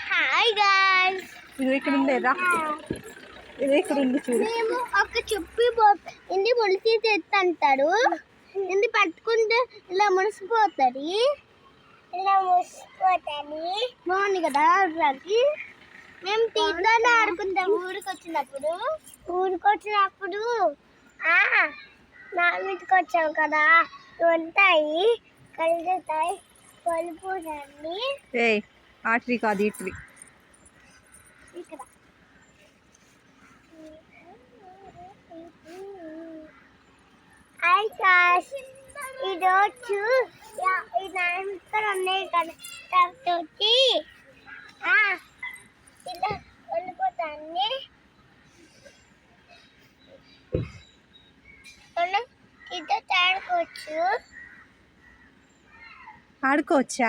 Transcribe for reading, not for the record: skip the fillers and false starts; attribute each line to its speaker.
Speaker 1: Hi guys,
Speaker 2: ఇది ఇక్కడ ఉండేదా? ఇది ఇక్కడ ఉంది చూడు.
Speaker 1: మేము ఒక చెప్పి ఇంది ములిసి తెత్తంటాడు. ఇంది పట్టుకుంటే ఇలా మునిసిపోతుంది. బాగుంది కదా రాకి. మేము తీర్థాన్ని ఆడుకుంటాం ఊరికి వచ్చినప్పుడు నా మీదకి వచ్చాం కదా, ఉంటాయి కలుగుతాయి కలుపుదాన్ని.
Speaker 2: ఆట్రీ కాదు ఇట్రీ.
Speaker 1: ఇక్కడ ఈరోజు ఇక్కడ ఉన్నాయి కదా తోటి ఇలా వెళ్ళిపోతాన్ని ఇదో ఆడుకోవచ్చు.
Speaker 2: ఆడుకోవచ్చా?